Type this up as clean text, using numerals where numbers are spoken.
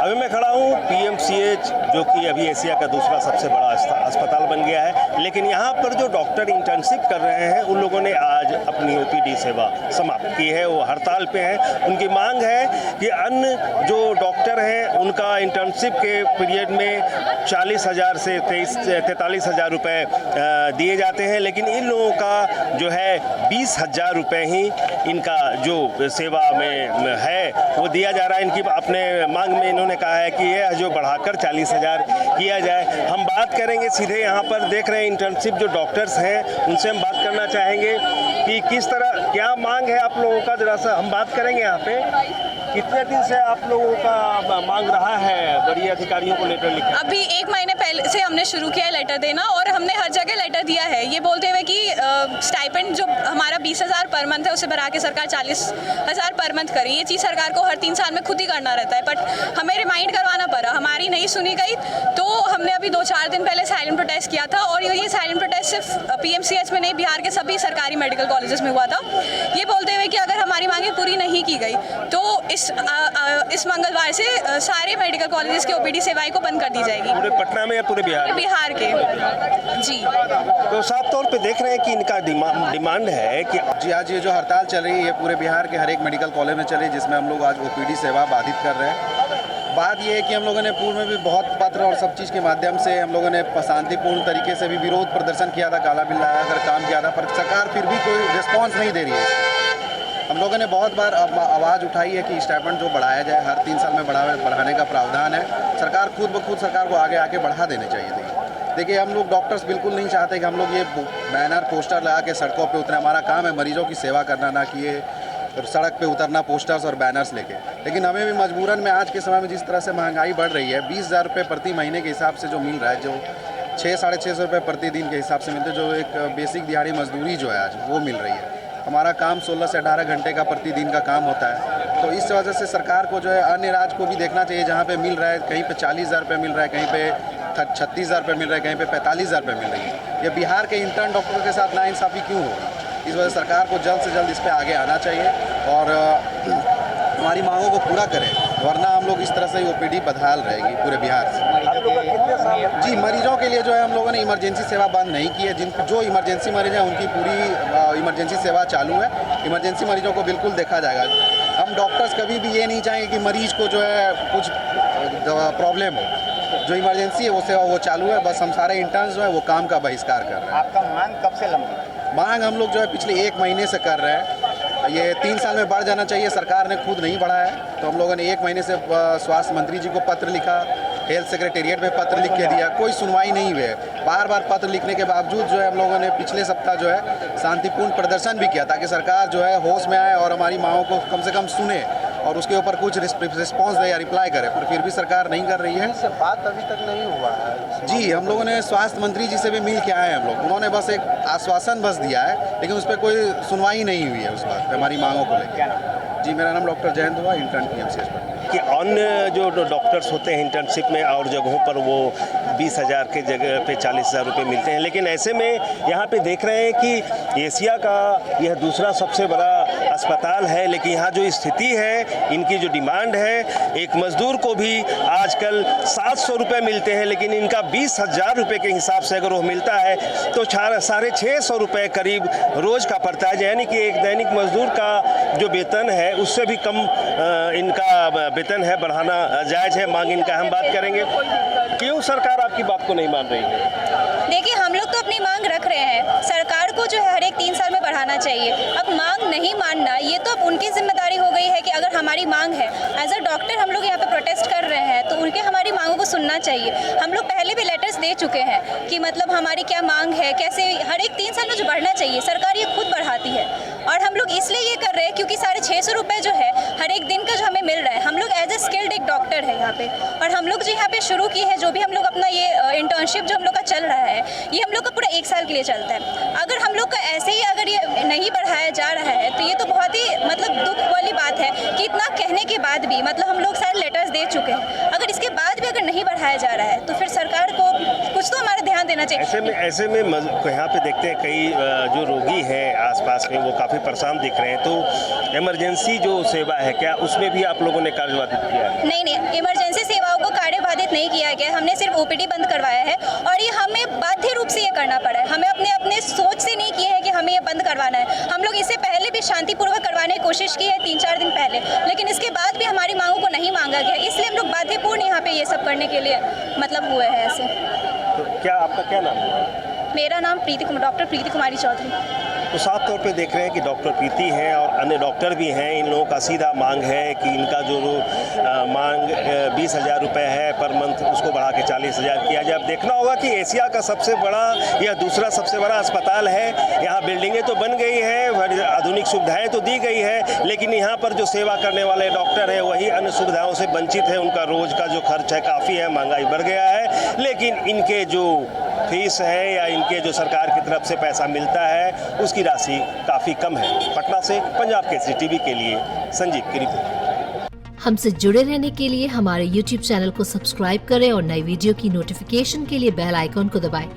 अभी मैं खड़ा हूँ पीएमसीएच, जो कि अभी एशिया का दूसरा सबसे बड़ा अस्पताल बन गया है। लेकिन यहाँ पर जो डॉक्टर इंटर्नशिप कर रहे हैं उन लोगों ने आज अपनी ओपीडी सेवा समाप्त की है। वो हड़ताल पे हैं। उनकी मांग है कि अन्य जो डॉक्टर हैं उनका इंटर्नशिप के पीरियड में 40,000 से 43,000 रुपये दिए जाते हैं, लेकिन इन लोगों का जो है 20,000 रुपये ही इनका जो सेवा में है वो दिया जा रहा है। इनकी अपने मांग में इन्होंने कहा है कि यह जो बढ़ाकर 40,000 किया जाए। हम बात करेंगे सीधे, यहाँ पर देख रहे हैं इंटर्नशिप जो डॉक्टर्स हैं उनसे हम बात करना चाहेंगे कि किस तरह क्या मांग है आप लोगों का। जरा सा हम बात करेंगे यहाँ पे, कितने दिन से आप लोगों का मांग रहा है बड़ी अधिकारियों को लेटर लिखा? अभी 1 महीने पहले से हमने शुरू किया है लेटर देना, और हमने हर जगह लेटर दिया है ये बोलते हुए कि स्टाइपेंड जो हमारा 20,000 पर मंथ है उसे बढ़ा के सरकार 40,000 पर मंथ करी। ये चीज़ सरकार को हर 3 साल में खुद ही करना रहता है, बट हमें रिमाइंड करवाना पड़ा, हमारी नहीं सुनी गई। तो हमने अभी 2-4 दिन पहले साइलेंट प्रोटेस्ट किया था, और ये साइलेंट प्रोटेस्ट सिर्फ पीएमसीएच में नहीं, बिहार के सभी सरकारी मेडिकल कॉलेजेस में हुआ था, ये बोलते हुए कि अगर हमारी मांगें पूरी नहीं की गई तो इस मंगलवार से सारे मेडिकल कॉलेजेस की ओपीडी सेवाएं को बंद कर दी जाएगी। पूरे पटना में या पूरे बिहार? बिहार के जी। तो साफ तौर पे देख रहे हैं कि इनका डिमांड है कि जी आज ये जो हड़ताल चल रही है ये पूरे बिहार के हर एक मेडिकल कॉलेज में चल रही है, जिसमें हम लोग आज ओपीडी सेवा बाधित कर रहे हैं। बात ये है कि हम लोगों ने पूर्व में भी बहुत पत्र और सब चीज़ के माध्यम से हम लोगों ने शांतिपूर्ण तरीके से भी विरोध प्रदर्शन किया था, काला बिल लगाकर काम किया था, पर सरकार फिर भी कोई रिस्पॉन्स नहीं दे रही है। हम लोगों ने बहुत बार आवाज़ उठाई है कि स्टाइपेंड जो बढ़ाया जाए, हर 3 साल में बढ़ाने का प्रावधान है। सरकार खुद ब खुद सरकार को आगे आके बढ़ा देने चाहिए थी। देखिए हम लोग डॉक्टर्स बिल्कुल नहीं चाहते कि हम लोग ये बैनर पोस्टर लगा के सड़कों पे उतरे। हमारा काम है मरीजों की सेवा करना, ना कि ये सड़क पे उतरना पोस्टर्स और बैनर्स लेके। लेकिन हमें भी मजबूरन में आज के समय में जिस तरह से महंगाई बढ़ रही है, 20,000 रुपये प्रति महीने के हिसाब से जो मिल रहा है, जो 600-650 रुपये प्रतिदिन के हिसाब से मिलते, जो एक बेसिक दिहाड़ी मजदूरी जो है आज वो मिल रही है। हमारा काम 16 से 18 घंटे का प्रतिदिन का काम होता है। तो इस वजह से सरकार को जो है अन्य राज्य को भी देखना चाहिए, जहाँ पे मिल रहा है कहीं पे 40,000 रुपये मिल रहा है, कहीं पे 36,000 रुपये मिल रहा है, कहीं पे 45,000 रुपये मिल रही है। ये बिहार के इंटर्न डॉक्टरों के साथ नाइंसाफ़ी क्यों होगी? इस वजह से सरकार को जल्द से जल्द इस पर आगे आना चाहिए और हमारी मांगों को पूरा करें, वरना हम लोग इस तरह से ओपीडी बदहाल रहेगी पूरे बिहार से। जी मरीजों के लिए जो है हम लोगों ने इमरजेंसी सेवा बंद नहीं की है। जो इमरजेंसी मरीज हैं उनकी पूरी इमरजेंसी सेवा चालू है। इमरजेंसी मरीजों को बिल्कुल देखा जाएगा। हम डॉक्टर्स कभी भी ये नहीं चाहेंगे कि मरीज को जो है कुछ प्रॉब्लम हो। जो इमरजेंसी है वो सेवा वो चालू है। बस हम सारे इंटर्न्स जो है वो काम का बहिष्कार कर रहे हैं। आपका मांग कब से लंबी? मांग हम लोग जो है पिछले 1 महीने से कर रहे हैं। ये 3 साल में बढ़ जाना चाहिए, सरकार ने खुद नहीं बढ़ाया है। तो हम लोगों ने 1 महीने से स्वास्थ्य मंत्री जी को पत्र लिखा, हेल्थ सेक्रेटेरिएट में पत्र लिख के दिया, कोई सुनवाई नहीं हुई है। बार पत्र लिखने के बावजूद जो है हम लोगों ने पिछले सप्ताह जो है शांतिपूर्ण प्रदर्शन भी किया, ताकि सरकार जो है होश में आए और हमारी मांगों को कम से कम सुने और उसके ऊपर कुछ रिस्पॉन्स दे या रिप्लाई करे, पर फिर भी सरकार नहीं कर रही है। इससे बात अभी तक नहीं हुआ है। जी हम लोगों ने स्वास्थ्य मंत्री जी से भी मिल के आए हैं हम लोग। उन्होंने बस एक आश्वासन बस दिया है, लेकिन उस पर कोई सुनवाई नहीं हुई है उस बात पे हमारी मांगों को लेकर। जी मेरा नाम डॉक्टर जयंत हुआ, इंटर्न पीएमसीएच पर। कि अन्य जो डॉक्टर्स होते हैं इंटर्नशिप में और जगहों पर वो 20,000 के जगह पे 40,000 रुपये मिलते हैं, लेकिन ऐसे में यहाँ पे देख रहे हैं कि एशिया का यह दूसरा सबसे बड़ा अस्पताल है, लेकिन यहाँ जो स्थिति है, इनकी जो डिमांड है, एक मजदूर को भी आजकल 700 रुपये मिलते हैं, लेकिन इनका 20,000 रुपये के हिसाब से अगर वो मिलता है तो 650 रुपये करीब रोज़ का पड़ता है। यानी कि एक दैनिक मजदूर का जो वेतन है उससे भी कम इनका वेतन है। बढ़ाना जायज़ है, मांग इनका हम बात करेंगे। क्यों सरकार आपकी बात को नहीं मान रही है? देखिए हम लोग तो अपनी मांग रख रहे हैं, सरकार को जो है हर एक 3 साल में बढ़ाना चाहिए। अब मांग नहीं मानना ये तो अब उनकी जिम्मेदारी हो गई है कि अगर हमारी मांग है, एज अ डॉक्टर हम लोग यहाँ पे प्रोटेस्ट कर रहे हैं तो उनके हमारी मांगों को सुनना चाहिए। हम लोग पहले भी लेटर्स दे चुके हैं कि मतलब हमारी क्या मांग है, कैसे हर एक 3 साल में जो बढ़ना चाहिए, सरकार ये खुद बढ़ाती है। और हम लोग इसलिए ये कर रहे हैं क्योंकि 650 रुपये जो है हर एक दिन का जो हमें मिल रहा है, हम लोग एज ए स्किल्ड एक डॉक्टर है यहाँ पे, और हम लोग जो यहाँ पे शुरू की है, जो भी हम लोग अपना ये इंटर्नशिप जो हम लोग का चल रहा है, ये हम लोग का पूरा 1 साल के लिए चलता है। अगर हम लोग का ऐसे ही अगर ये नहीं बढ़ाया जा रहा है तो ये तो बहुत ही मतलब दुख वाली बात है कि इतना कहने के बाद भी मतलब हम लोग सारे लेटर्स दे चुके हैं, अगर इसके बाद भी अगर नहीं बढ़ाया जा रहा है तो फिर सरकार को कुछ तो हमारा ध्यान देना चाहिए। ऐसे में यहाँ पे देखते हैं कई जो रोगी हैं आसपास में वो काफ़ी परेशान दिख रहे हैं, तो इमरजेंसी जो सेवा है क्या उसमें भी आप लोगों ने कार्यबाधित किया है? नहीं, इमरजेंसी सेवाओं को कार्यबाधित नहीं किया गया, हमने सिर्फ ओपीडी बंद करवाया है और ये हमें बाध्य रूप से ये करना पड़ा है। हमें अपने सोच से नहीं किया है कि हमें ये बंद करवाना है। हम लोग इससे पहले भी शांतिपूर्वक करवाने की कोशिश की है 3-4 दिन पहले, लेकिन इसके बाद भी हमारी मांगों को नहीं मांगा गया, इसलिए हम लोग बाध्यपूर्ण यहाँ पे ये सब करने के लिए मतलब हुए हैं ऐसे। तो क्या आपका क्या नाम है? मेरा नाम डॉक्टर प्रीति कुमारी चौधरी। तो साफ तौर पे देख रहे हैं कि डॉक्टर प्रीति हैं और अन्य डॉक्टर भी हैं। इन लोगों का सीधा मांग है कि इनका जो मांग 20,000 रुपये है पर मंथ, उसको बढ़ा के 40,000 किया जाए। अब देखना होगा कि एशिया का सबसे बड़ा या दूसरा सबसे बड़ा अस्पताल है, यहाँ बिल्डिंगें तो बन गई है, आधुनिक सुविधाएं तो दी गई है, लेकिन यहाँ पर जो सेवा करने वाले डॉक्टर हैं वही अन्य सुविधाओं से वंचित है। उनका रोज का जो खर्च है काफ़ी है, महंगाई बढ़ गया है, लेकिन इनके जो फीस है या इनके जो सरकार की तरफ से पैसा मिलता है उसकी राशि काफ़ी कम है। पटना से पंजाब केसरी टीवी के लिए संजीव की रिपोर्ट। हमसे जुड़े रहने के लिए हमारे YouTube चैनल को सब्सक्राइब करें और नई वीडियो की नोटिफिकेशन के लिए बेल आइकॉन को दबाएं।